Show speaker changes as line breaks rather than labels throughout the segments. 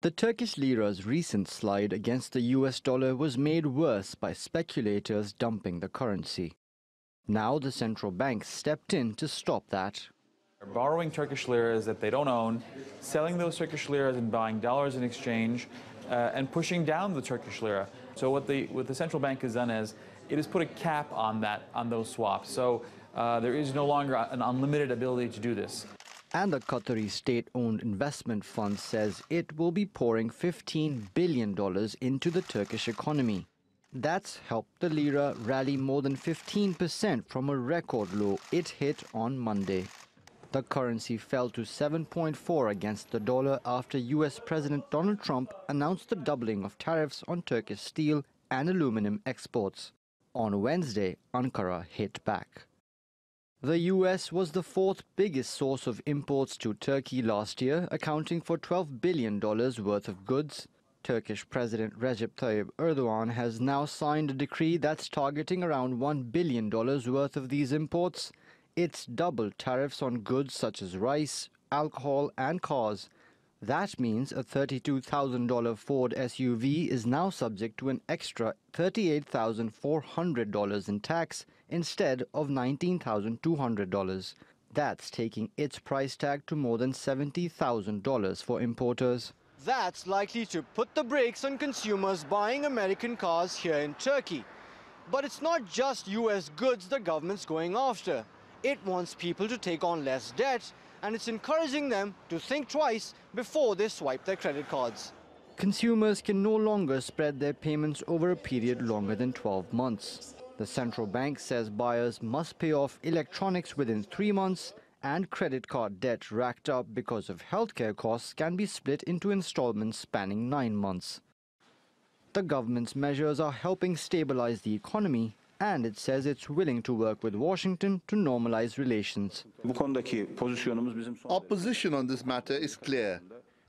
The Turkish lira's recent slide against the US dollar was made worse by speculators dumping the currency. Now the central bank stepped in to stop that.
They're borrowing Turkish liras that they don't own, selling those Turkish liras and buying dollars in exchange, and pushing down the Turkish lira. So what the central bank has done is it has put a cap on those swaps. So there is no longer an unlimited ability to do this.
And the Qatari state-owned investment fund says it will be pouring $15 billion into the Turkish economy. That's helped the lira rally more than 15% from a record low it hit on Monday. The currency fell to 7.4 against the dollar after US President Donald Trump announced the doubling of tariffs on Turkish steel and aluminum exports. On Wednesday, Ankara hit back. The US was the fourth biggest source of imports to Turkey last year, accounting for $12 billion worth of goods. Turkish President Recep Tayyip Erdogan has now signed a decree that's targeting around $1 billion worth of these imports. It's doubled tariffs on goods such as rice, alcohol and cars. That means a $32,000 Ford SUV is now subject to an extra $38,400 in tax instead of $19,200. That's taking its price tag to more than $70,000 for importers.
That's likely to put the brakes on consumers buying American cars here in Turkey. But it's not just US goods the government's going after. It wants people to take on less debt, and it's encouraging them to think twice before they swipe their credit cards.
Consumers can no longer spread their payments over a period longer than 12 months. The central bank says buyers must pay off electronics within 3 months, and credit card debt racked up because of healthcare costs can be split into installments spanning 9 months. The government's measures are helping stabilize the economy, and it says it's willing to work with Washington to normalize relations.
Our position on this matter is clear.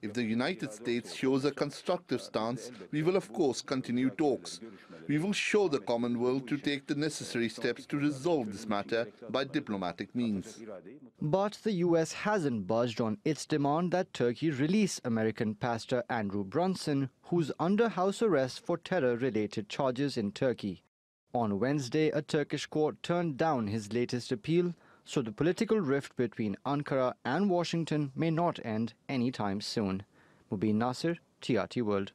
If the United States shows a constructive stance, we will of course continue talks. We will show the Commonwealth to take the necessary steps to resolve this matter by diplomatic means.
But the US hasn't budged on its demand that Turkey release American pastor Andrew Brunson, who's under house arrest for terror-related charges in Turkey. On Wednesday, a Turkish court turned down his latest appeal, so the political rift between Ankara and Washington may not end anytime soon. Mobin, Nasir, TRT World.